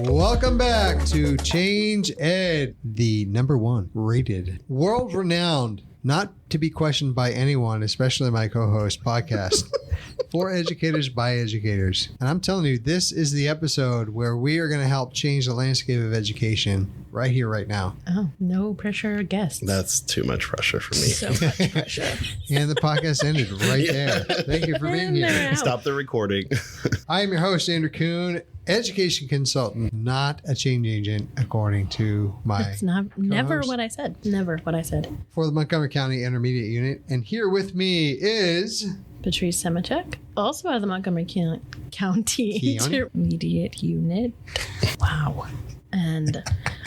Welcome back to Change Ed, the #1 rated, world-renowned, not to be questioned by anyone, especially my co-host podcast, for educators by educators. And I'm telling you, this is the episode where we are going to help change the landscape of education right here, right now. Oh, no pressure guests. That's too much pressure for me. So much pressure. And the podcast ended right there. Thank you for being here. Stop the recording. I am your host, Andrew Kuhn, education consultant, not a change agent, according to my That's never co-host what I said. Never what I said. for the Montgomery County Intermediate Unit. And here with me is... Patrice Semichek, also out of the Montgomery County Intermediate Unit. Wow. And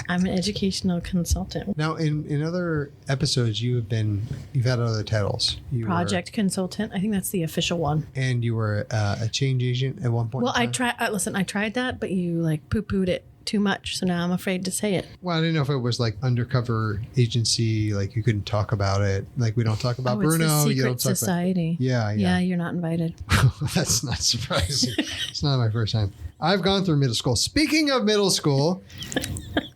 I'm an educational consultant. Now, in other episodes, you've had other titles. You Project consultant. I think that's the official one. and you were a change agent at one point. Well, in time? I tried that, but you like poo-pooed it too much. So now I'm afraid to say it. Well, I didn't know if it was like undercover agency, like you couldn't talk about it. Like we don't talk about Bruno. It's the You don't secret talk society. Yeah. Yeah, you're not invited. That's not surprising. It's not my first time. I've gone through middle school. Speaking of middle school,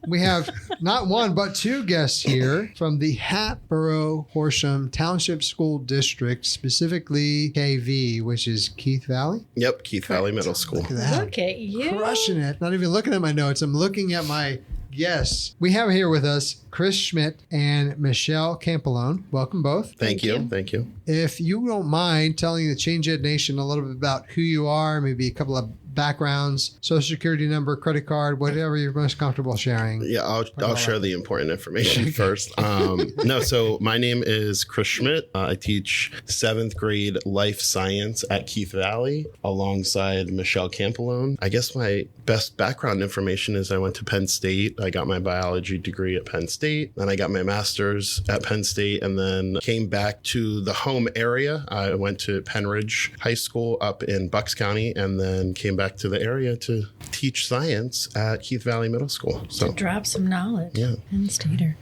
we have not one, but two guests here from the Hatboro Horsham Township School District, specifically KV, which is Keith Valley. Yep, Keith Valley Middle School. Look at that. Look at you. Crushing it. Not even looking at my notes. I'm looking at my guests. We have here with us Chris Schmidt and Michelle Campolone. Welcome both. Thank you. Thank you. If you don't mind telling the Change Ed Nation a little bit about who you are, maybe a couple of backgrounds, social security number, credit card, whatever you're most comfortable sharing. Yeah, I'll share the important information first. So my name is Chris Schmidt. I teach 7th grade life science at Keith Valley alongside Michelle Campolone. I guess my best background information is I went to Penn State. I got my biology degree at Penn State. Then I got my master's at Penn State and then came back to the home area. I went to Penridge High School up in Bucks County and then came back to the area to teach science at Keith Valley Middle School. So To drop some knowledge. Yeah. Penn Stater.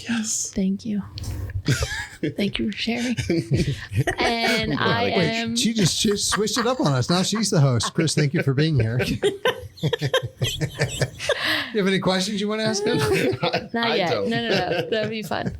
Yes. Thank you. Thank you for sharing. And I am. She switched it up on us. Now she's the host. Chris, thank you for being here. You have any questions you want to ask him? Not yet. don't. No. That'd be fun.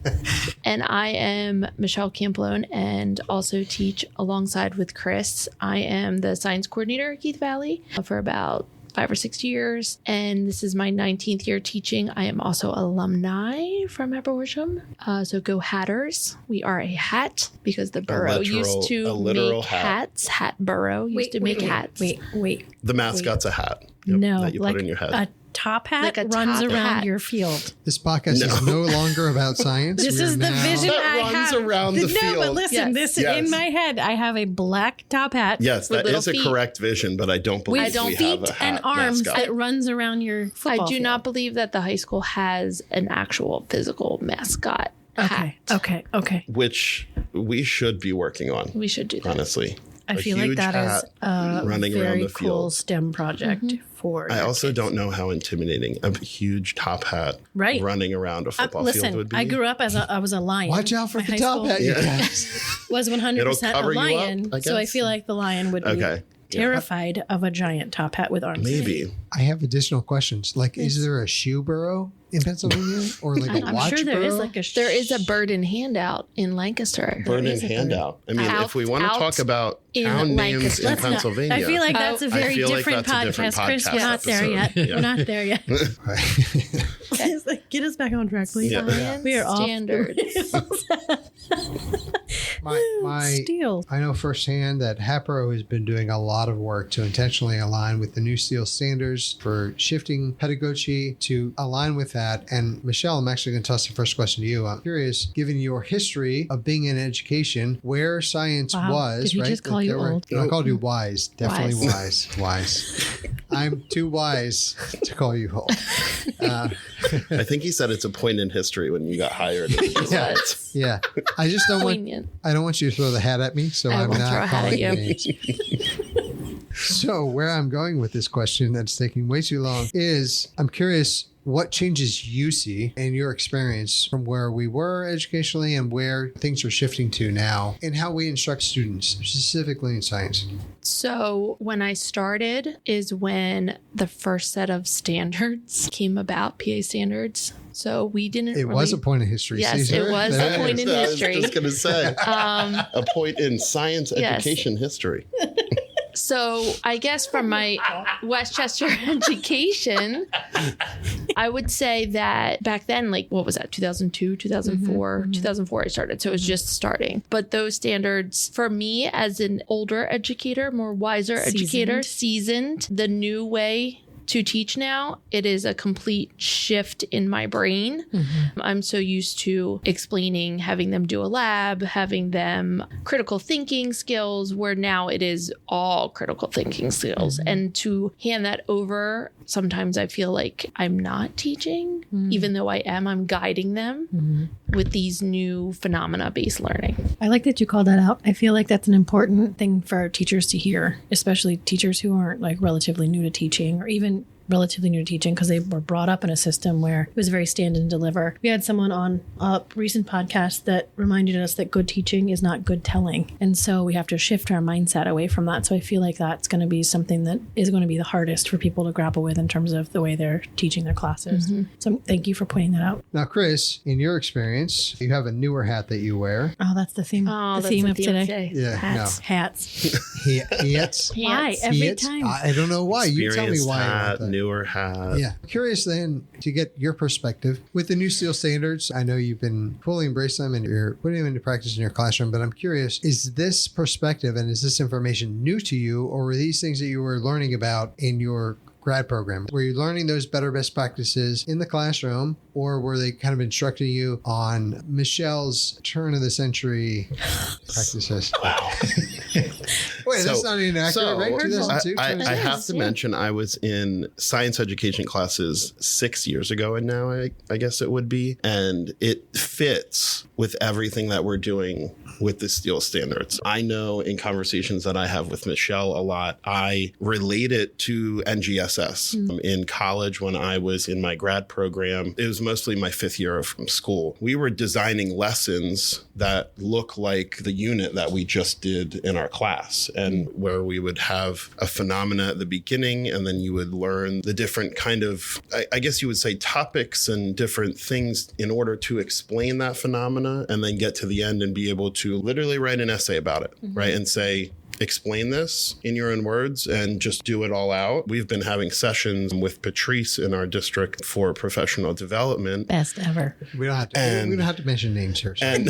And I am Michelle Campolone and also teach alongside with Chris. I am the science coordinator at Keith Valley for about 5 or 6 years. And this is my 19th year teaching. I am also alumni from Hatboro Horsham. So go Hatters. We are a hat because the borough used to make hats. Hatboro used to make hats. Wait. The mascot's a hat. Yep, No, that you like put in your head. a top hat Like a runs top around hat. your field. This podcast is no longer about science. This We are is the now- vision That I runs have. around the No, field. but listen, Yes. in my head, I have a black top hat. Yes, with that little is a feet. correct vision, but I don't believe With we have feet a hat and arms mascot. that runs around your I football do field. not believe that the high school has an actual physical mascot hat. Okay. Which we should be working on, We should do that. honestly. I A feel like huge that is hat a running around very the cool field. STEM project for. I your also kids. don't know how intimidating a huge top hat Right. running around a football field Listen, would be. I grew up I was a lion. Watch out for My the high top school hat, you Yeah. guys. Was 100% It'll a cover you up, lion, I so I guess. feel like the lion would be Okay. terrified of a giant top hat with arms. Maybe. I have additional questions. Like, is there a shoe borough in Pennsylvania? Or like a I'm watch sure there is borough? like a. There is a bird in handout in Lancaster. Burn in is a bird. handout. I mean, if we want to Out talk about in town names Lancaster. in Let's not- Pennsylvania. I feel like that's a I very feel like different that's a different podcast. Chris, podcast we're not there yet. episode. Yeah. We're not there yet. Get us back on track, please. Yeah. Science We are off the standards. my Steel. I know firsthand that Hatboro has been doing a lot of work to intentionally align with the new steel standards for shifting pedagogy to align with that. And Michelle, I'm actually going to toss the first question to you. I'm curious, given your history of being in education, where science Wow. was, Did he right? just call that you there were- old? No, I called you wise. Definitely wise. I'm too wise to call you old. I think he said it's a point in history when you got hired. Yeah. Yeah. I just don't Poignant. I don't want you to throw the hat at me, so I I'm won't throw a not hat calling at you you. names. So where I'm going with this question that's taking way too long is I'm curious what changes you see in your experience from where we were educationally and where things are shifting to now and how we instruct students, specifically in science. So when I started is when the first set of standards came about, PA standards. So we didn't. It was a point in history. Yes, Caesar. it was a point in history. I was just going to say a point in science education history. So I guess from my Westchester education, I would say that back then, like, what was that, 2002, 2004? 2004 I started, so it was just starting. But those standards, for me as an older educator, more wiser educator, seasoned, the new way to teach now, it is a complete shift in my brain. I'm so used to explaining, having them do a lab, having them critical thinking skills, where now it is all critical thinking skills. And to hand that over, sometimes I feel like I'm not teaching, even though I am, I'm guiding them with these new phenomena-based learning. I like that you called that out. I feel like that's an important thing for our teachers to hear, especially teachers who aren't like relatively new to teaching or even relatively new to teaching because they were brought up in a system where it was very stand and deliver. We had someone on a recent podcast that reminded us that good teaching is not good telling. And so we have to shift our mindset away from that. So I feel like that's going to be something that is going to be the hardest for people to grapple with in terms of the way they're teaching their classes. So thank you for pointing that out. Now, Chris, in your experience, you have a newer hat that you wear. Oh, that's the theme. Oh, the theme of today. Yeah, Hats. Hats. Why? Every time. I don't know why. You tell me why. Hat, newer hat. Yeah. Curious then to get your perspective with the new SEAL standards. I know you've been fully embraced them and you're putting them into practice in your classroom, but I'm curious, is this perspective and is this information new to you, or were these things that you were learning about in your grad program? Were you learning those better best practices in the classroom, or were they kind of instructing you on Michelle's turn of the century practices? Wow. Wait, that's not inaccurate, right? 2002? I have to mention I was in science education classes 6 years ago, and now I guess it would be. And it fits with everything that we're doing with the SEAL standards. I know in conversations that I have with Michelle a lot, I relate it to NGSS. In college, when I was in my grad program, it was mostly my 5th year of school. We were designing lessons that look like the unit that we just did in our class, and where we would have a phenomena at the beginning, and then you would learn the different kind of, I guess you would say, topics and different things in order to explain that phenomena, and then get to the end and be able to literally write an essay about it, right? And say, explain this in your own words and just do it all out. We've been having sessions with Patrice in our district for professional development. Best ever. We don't have to mention names here. So. And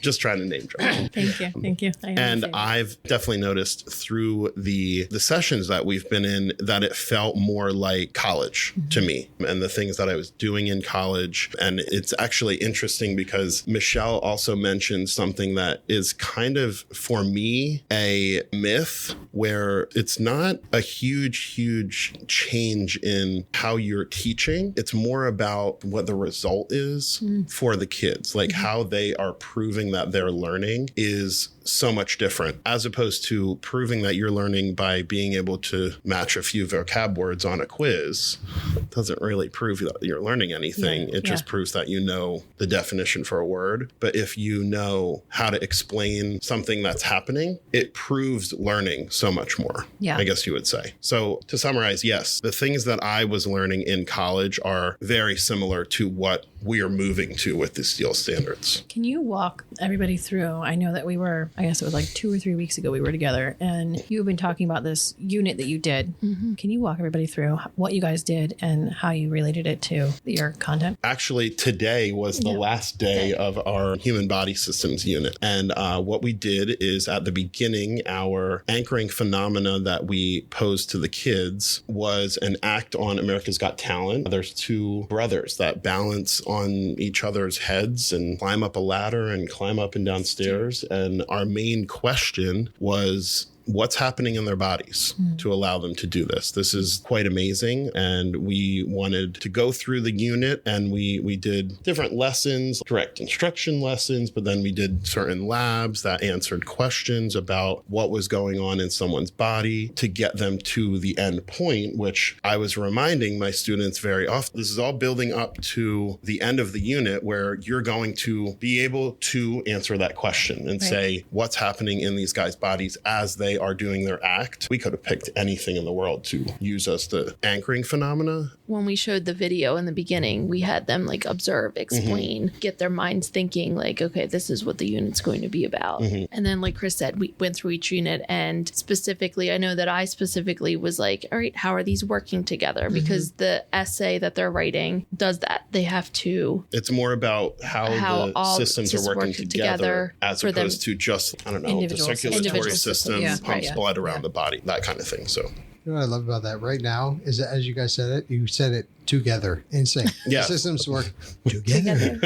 just trying to name drop. Thank you. And I've definitely noticed through the sessions that we've been in that it felt more like college to me and the things that I was doing in college. And it's actually interesting because Michelle also mentioned something that is kind of, for me, a myth, where it's not a huge change in how you're teaching. It's more about what the result is for the kids, like how they are proving that they're learning is so much different, as opposed to proving that you're learning by being able to match a few vocab words on a quiz. It doesn't really prove that you're learning anything. It just proves that you know the definition for a word. But if you know how to explain something that's happening, it proves learning so much more, I guess you would say. So to summarize, yes, the things that I was learning in college are very similar to what we are moving to with the SEAL standards. Can you walk everybody through? I know that we were, I guess it was like 2 or 3 weeks ago we were together, and you've been talking about this unit that you did. Can you walk everybody through what you guys did and how you related it to your content? Actually, today was the last day of our human body systems unit. And what we did is at the beginning, our anchoring phenomena that we posed to the kids was an act on America's Got Talent. There's 2 brothers that balance on each other's heads and climb up a ladder and climb up and down stairs. And our main question was, what's happening in their bodies to allow them to do this. This is quite amazing. And we wanted to go through the unit, and we did different lessons, direct instruction lessons, but then we did certain labs that answered questions about what was going on in someone's body to get them to the end point, which I was reminding my students very often. This is all building up to the end of the unit where you're going to be able to answer that question and say what's happening in these guys' bodies as they are doing their act. We could have picked anything in the world to use as the anchoring phenomena. When we showed the video in the beginning, we had them like observe, explain, get their minds thinking like, okay, this is what the unit's going to be about. And then like Chris said, we went through each unit, and specifically, I know that I specifically was like, all right, how are these working together? Because the essay that they're writing does that. They have to. It's more about how the systems are working together as opposed to just, I don't know, the circulatory system pumps blood around the body, that kind of thing. So, you know what I love about that right now is that, as you guys said it, you said it together in sync. The systems work together.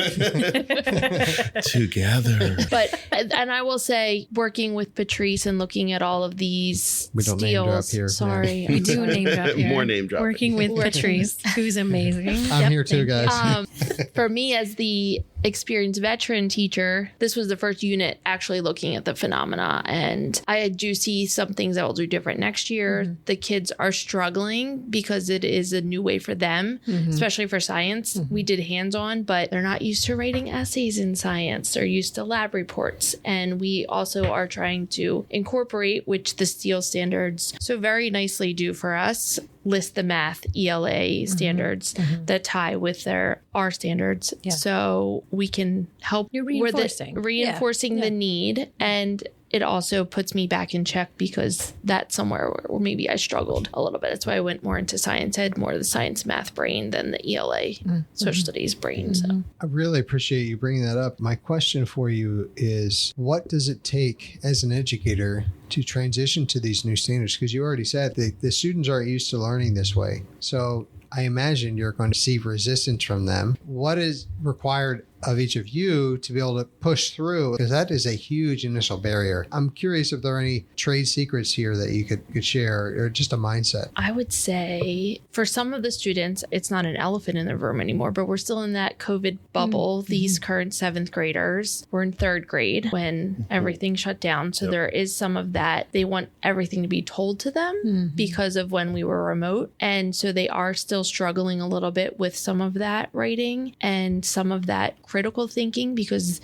Together. But, and I will say, working with Patrice and looking at all of these we don't steels. Name drop here. Sorry. We do name drop here. More name dropping. Working with Patrice, who's amazing. I'm here too, guys. For me, as the experienced veteran teacher, this was the first unit actually looking at the phenomena, and I do see some things that will do different next year. The kids are struggling because it is a new way for them, especially for science. We did hands-on, but they're not used to writing essays in science. They're used to lab reports, and we also are trying to incorporate, which the STEEL standards so very nicely do for us, list the math ELA standards that tie with our standards. So we can help. You're reinforcing the need, and it also puts me back in check because that's somewhere where maybe I struggled a little bit. That's why I went more into science ed, more of the science math brain than the ELA social studies brain. So I really appreciate you bringing that up. My question for you is, what does it take as an educator to transition to these new standards? Because you already said the students aren't used to learning this way. So I imagine you're going to see resistance from them. What is required of each of you to be able to push through? Because that is a huge initial barrier. I'm curious if there are any trade secrets here that you could share, or just a mindset. I would say for some of the students, it's not an elephant in the room anymore, but we're still in that COVID bubble. These current 7th graders were in 3rd grade when everything shut down. So there is some of that. They want everything to be told to them because of when we were remote. And so they are still struggling a little bit with some of that writing and some of that critical thinking, because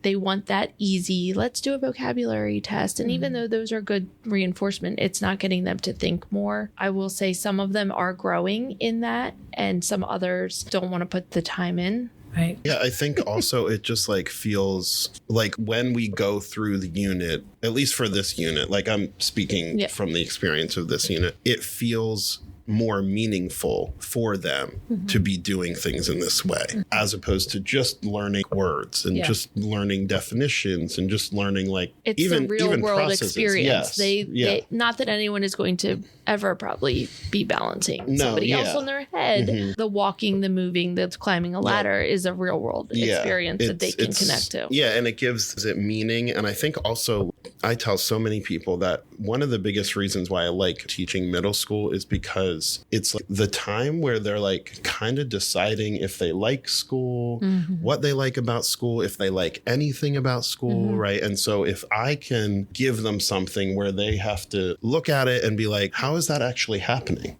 they want that easy, let's do a vocabulary test. And even though those are good reinforcement, it's not getting them to think more. I will say some of them are growing in that, and some others don't want to put the time in. Right. Yeah, I think also it just like feels like when we go through the unit, at least for this unit, like I'm speaking from the experience of this unit, it feels more meaningful for them to be doing things in this way, as opposed to just learning words and just learning definitions and just learning like it's even a real world processes. experience. They not that anyone is going to ever probably be balancing somebody else on their head. The walking, the moving, the climbing a ladder is a real world experience that they can connect to. Yeah, and it gives it meaning. And I think also I tell so many people that one of the biggest reasons why I like teaching middle school is because it's like the time where they're like kind of deciding if they like school, what they like about school, if they like anything about school, right? And so if I can give them something where they have to look at it and be like, how is that actually happening?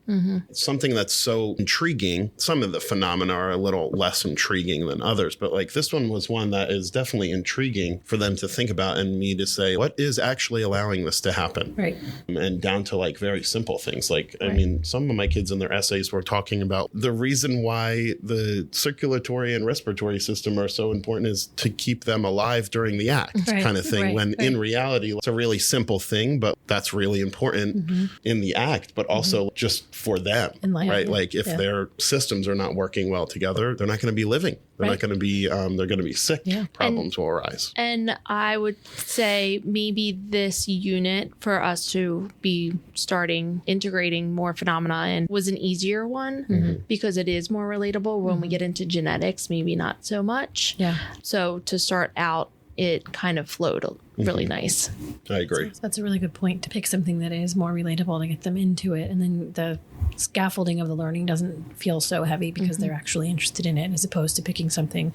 Something that's so intriguing. Some of the phenomena are a little less intriguing than others, but like this one was one that is definitely intriguing for them to think about, and me to say, what is actually allowing this to happen? Right. And down to like very simple things. Like, I mean, some of my kids in their essays were talking about the reason why the circulatory and respiratory system are so important is to keep them alive during the act kind of thing. When in reality, it's a really simple thing, but that's really important in the act, but also just for them, right? Like if their systems are not working well together, they're not going to be living. They're not going to be, they're going to be sick. Problems will arise. And I would say maybe this unit for us to be starting integrating more phenomena in was an easier one because it is more relatable. When we get into genetics, maybe not so much. So to start out it kind of flowed really nice. I agree. So that's a really good point, to pick something that is more relatable to get them into it. And then the scaffolding of the learning doesn't feel so heavy because they're actually interested in it, as opposed to picking something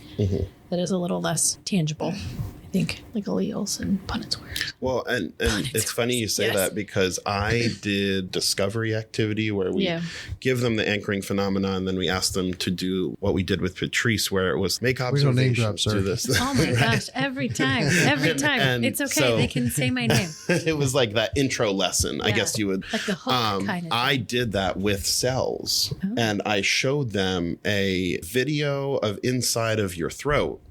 that is a little less tangible, I think. Like alleles and Punnett squares. Well, and it's funny you say that, because I did discovery activity where we give them the anchoring phenomena, and then we ask them to do what we did with Patrice, where it was make observations. We don't name drop, sir. Do this. Oh my gosh, every time. And It's okay. so- They can say my name. It was like that intro lesson, I guess you would. Like the hook kind of. I did that with cells, and I showed them a video of inside of your throat.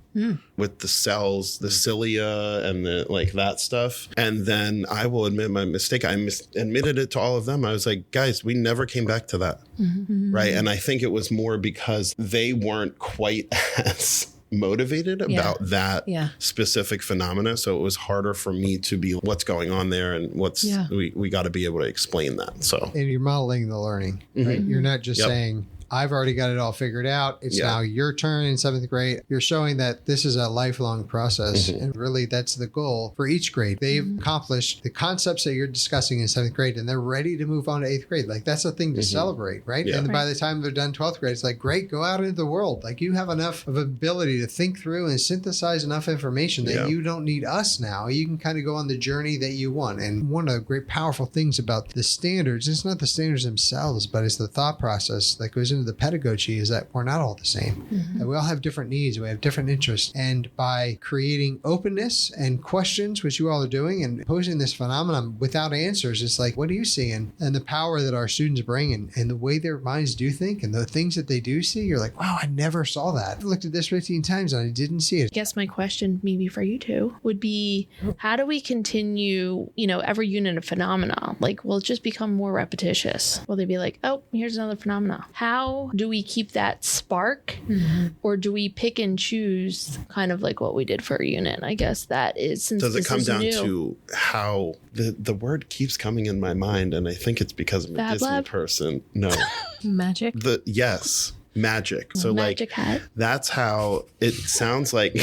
With the cells, the cilia, and the like that stuff. And then I will admit my mistake. I admitted it to all of them. I was like, guys, we never came back to that. Right. And I think it was more because they weren't quite as motivated about that specific phenomena. So it was harder for me to be what's going on there, and we got to be able to explain that. So, And you're modeling the learning, right? You're not just saying, I've already got it all figured out. It's now your turn in 7th grade. You're showing that this is a lifelong process. And really, that's the goal for each grade. They've accomplished the concepts that you're discussing in 7th grade, and they're ready to move on to 8th grade. Like, that's a thing to celebrate, right? Yeah. And by the time they're done 12th grade, it's like, great, go out into the world. Like, you have enough of ability to think through and synthesize enough information that you don't need us now. You can kind of go on the journey that you want. And one of the great powerful things about the standards, it's not the standards themselves, but it's the thought process that goes into the pedagogy, is that we're not all the same. That we all have different needs, we have different interests. And by creating openness and questions, which you all are doing, and posing this phenomenon without answers, it's like, what are you seeing? And the power that our students bring, and the way their minds do think, and the things that they do see, you're like, wow, I never saw that. I've looked at this 15 times and I didn't see it. I guess my question maybe for you two would be, how do we continue, every unit of phenomena? Like, will it just become more repetitious? Will they be like, oh, here's another phenomena? How do we keep that spark? Or do we pick and choose, kind of like what we did for a unit? I guess that is, since does it this come is down new. to how the word keeps coming in my mind, and I think it's because I'm a Fab Disney Lab? person. No, Magic. magic. So Magic hat. that's how it sounds like.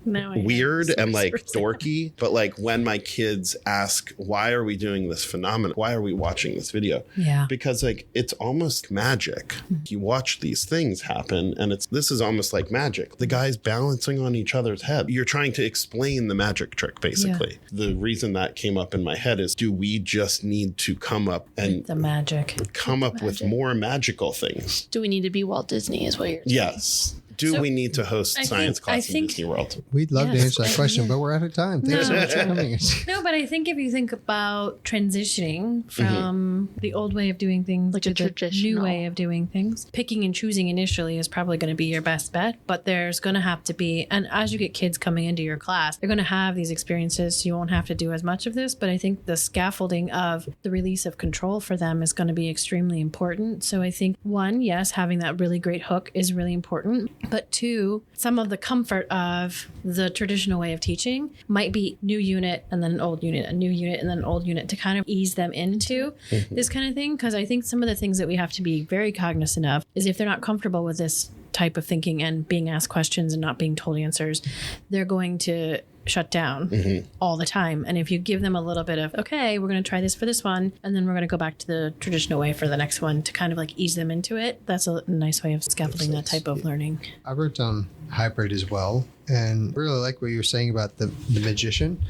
Now I have Weird some and like resources. dorky, but like when my kids ask, why are we doing this phenomenon? Why are we watching this video? Yeah. Because like it's almost magic. You watch these things happen, and this is almost like magic. The guys balancing on each other's head. You're trying to explain the magic trick, basically. The reason that came up in my head is, do we just need to come up and The magic. come up with more magical things? Do we need to be Walt Disney, is what you're saying? Yes. Do So, we need to host I science think- I class in think- Disney World? We'd love to Yes. answer that question, but we're out of time. Thanks so much for coming. No, but I think if you think about transitioning from the old way of doing things Like to a the new traditional. way of doing things, picking and choosing initially is probably going to be your best bet. But there's going to have to be, and as you get kids coming into your class, they're going to have these experiences, so you won't have to do as much of this. But I think the scaffolding of the release of control for them is going to be extremely important. So I think, one, yes, having that really great hook is really important. But two, some of the comfort of the traditional way of teaching might be new unit and then an old unit, a new unit and then an old unit, to kind of ease them into this kind of thing. Because I think some of the things that we have to be very cognizant of is, if they're not comfortable with this type of thinking and being asked questions and not being told answers, they're going to shut down all the time. And if you give them a little bit of, okay, we're going to try this for this one, and then we're going to go back to the traditional way for the next one, to kind of like ease them into it, that's a nice way of scaffolding that type of learning. I wrote down hybrid as well, and really like what you were saying about the magician,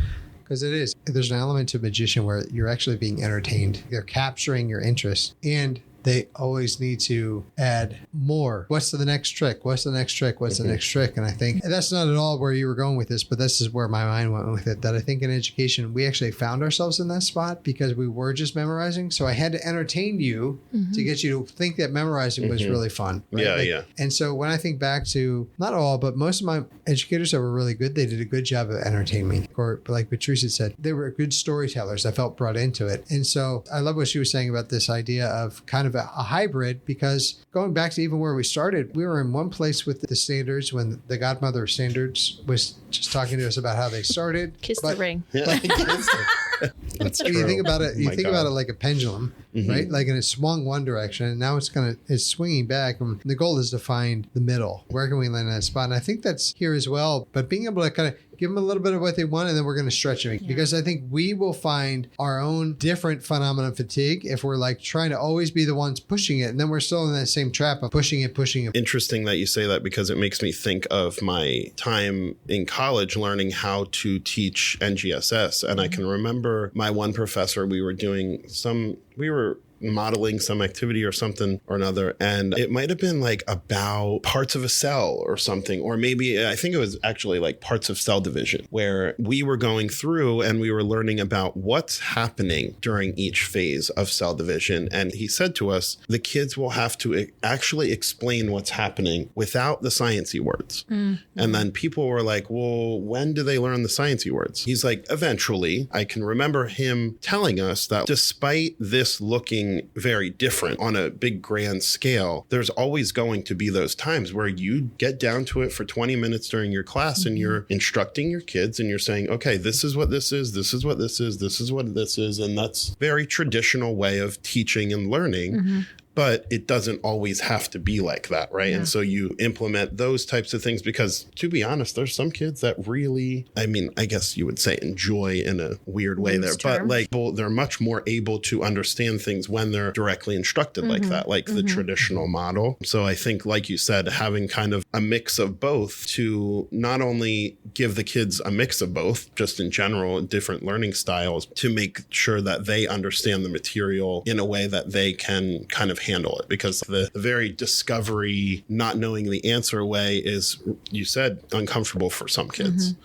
because there's an element to magician where you're actually being entertained. They're capturing your interest, and they always need to add more. What's the next trick? What's the next trick? What's the next trick? And I think that's not at all where you were going with this, but this is where my mind went with it. That I think in education, we actually found ourselves in that spot because we were just memorizing. So I had to entertain you to get you to think that memorizing was really fun. Right? Yeah, Like, yeah. And so when I think back to, not all, but most of my educators that were really good, they did a good job of entertaining me. Or like Patrice had said, they were good storytellers. I felt brought into it. And so I love what she was saying about this idea of kind of a hybrid, because going back to even where we started, we were in one place with the standards when the godmother of standards was just talking to us about how they started. Kiss the ring. That's You think about it, Oh my about God. it like a pendulum. right? Like, and it swung one direction, and now it's swinging back. And the goal is to find the middle. Where can we land in that spot? And I think that's here as well. But being able to kind of give them a little bit of what they want, and then we're going to stretch them, because I think we will find our own different phenomenon fatigue if we're like trying to always be the ones pushing it, and then we're still in that same trap of pushing it. Interesting that you say that, because it makes me think of my time in college learning how to teach NGSS. And I can remember my one professor, we were modeling some activity or something or another, and it might have been like about parts of a cell or something, or maybe I think it was actually like parts of cell division, where we were going through and we were learning about what's happening during each phase of cell division. And he said to us, the kids will have to actually explain what's happening without the sciencey words. And then people were like, well, when do they learn the sciencey words? He's like, eventually. I can remember him telling us that despite this looking very different on a big grand scale, there's always going to be those times where you get down to it for 20 minutes during your class and you're instructing your kids and you're saying, okay, this is what this is, this is what this is, this is what this is. And that's a very traditional way of teaching and learning. But it doesn't always have to be like that, right? And so you implement those types of things, because to be honest, there's some kids that really, I mean, I guess you would say enjoy in a weird way there, but like they're much more able to understand things when they're directly instructed like that, like the traditional model. So I think, like you said, having kind of a mix of both to not only give the kids a mix of both, just in general, different learning styles, to make sure that they understand the material in a way that they can kind of handle it, because the very discovery, not knowing the answer way is, you said, uncomfortable for some kids,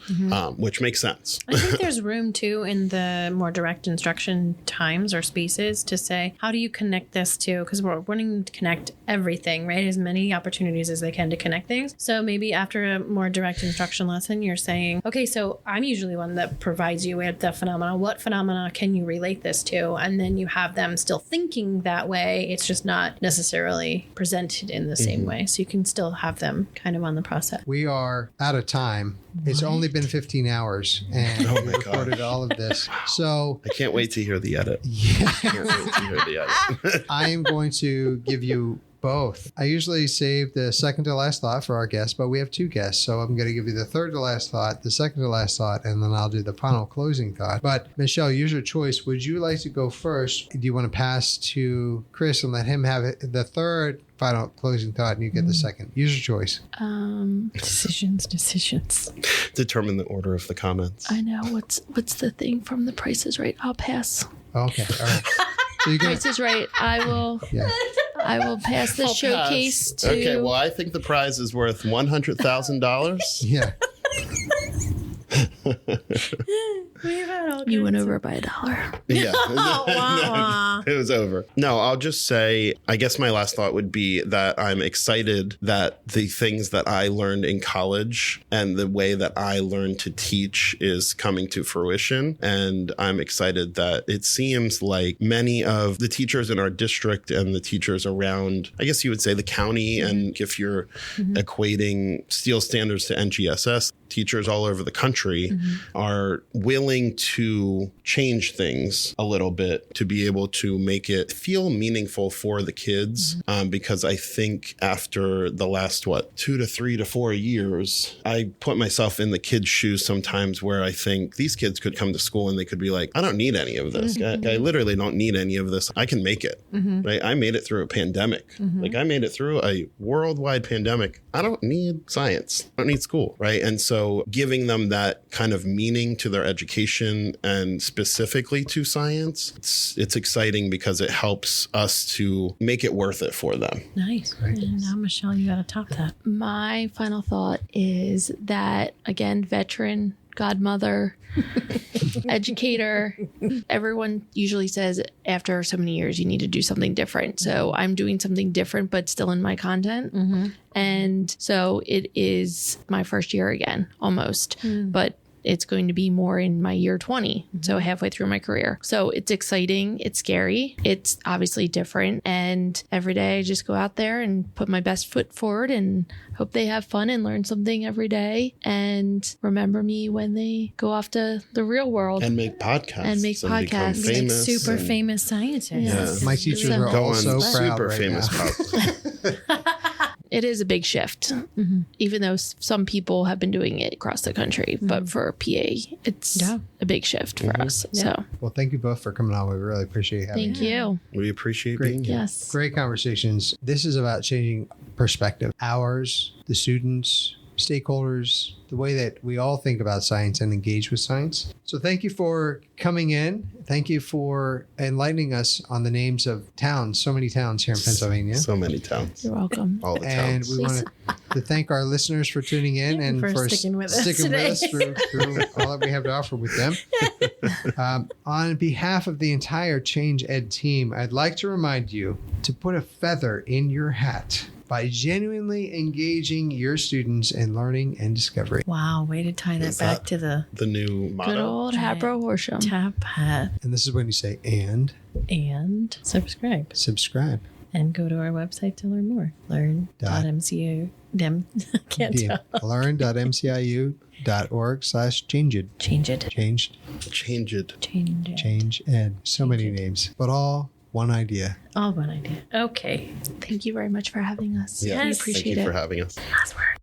which makes sense. I think there's room too in the more direct instruction times or spaces to say, how do you connect this to, because we're wanting to connect everything, right? As many opportunities as they can to connect things. So maybe after a more direct instruction lesson, you're saying, okay, so I'm usually one that provides you with the phenomena. What phenomena can you relate this to? And then you have them still thinking that way. It's just not necessarily presented in the same way. So you can still have them kind of on the process. We are out of time. It's only been 15 hours and we recorded all of this. So I can't wait to hear the edit. Yeah. I can't wait to hear the edit. I am going to give you both. I usually save the second to last thought for our guests, but we have two guests. So I'm going to give you the third to last thought, the second to last thought, and then I'll do the final closing thought. But Michelle, use your choice. Would you like to go first? Do you want to pass to Chris and let him have the third final closing thought and you get the second? Use your choice. Decisions. Determine the order of the comments. I know. What's the thing from The Price is Right? I'll pass. Okay. All right. So you're Price is Right. I will pass the showcase to... Okay, well, I think the prize is worth $100,000. Yeah. You went over by $1. Yeah. No, it was over. No, I'll just say, I guess my last thought would be that I'm excited that the things that I learned in college and the way that I learned to teach is coming to fruition. And I'm excited that it seems like many of the teachers in our district and the teachers around, I guess you would say, the county, and if you're equating steel standards to NGSS, teachers all over the country are willing to change things a little bit to be able to make it feel meaningful for the kids. Because I think after the last, 2 to 3 to 4 years, I put myself in the kids' shoes sometimes where I think these kids could come to school and they could be like, I don't need any of this. I literally don't need any of this. I can make it. Right? I made it through a pandemic. Like I made it through a worldwide pandemic. I don't need science. I don't need school. Right? And so giving them that kind of meaning to their education and specifically to science, it's exciting because it helps us to make it worth it for them. Nice. Right. And now, Michelle, you got to top that. My final thought is that, again, veteran, godmother, educator, everyone usually says after so many years, you need to do something different. So I'm doing something different, but still in my content. And so it is my first year again, almost. But it's going to be more in my year 20. So halfway through my career. So it's exciting. It's scary. It's obviously different. And every day I just go out there and put my best foot forward and hope they have fun and learn something every day and remember me when they go off to the real world. And make podcasts. become famous. Super famous scientists. Yes. My teachers So- are Go all on so proud super right famous now. podcasts. It is a big shift, even though some people have been doing it across the country. But for PA, it's a big shift for us. So Well, thank you both for coming on. We really appreciate having you. thank you. We appreciate Great. being here. Yes. Great conversations. This is about changing perspective. Ours, the students, stakeholders, the way that we all think about science and engage with science. So thank you for coming in. Thank you for enlightening us on the names of towns, so many towns here in Pennsylvania. So many towns. You're welcome. All the And towns. we want to thank our listeners for tuning in and For sticking with us sticking today. with us through all that we have to offer with them. On behalf of the entire Change Ed team, I'd like to remind you to put a feather in your hat by genuinely engaging your students in learning and discovery. Wow, way to tie that Is back that- to the The new motto. Good old Hatboro Horsham. tap hat And this is when you say, and and subscribe. subscribe. And go to our website to learn more. Learn.mcu. Can't tell. Learn.mciu.org/changed. Change it. Changed. Change it. Change it. Change Ed. So many names, but all one idea. All one idea. Okay. Thank you very much for having us. Yeah. We Yes. Thank appreciate you it. for having us. Last word.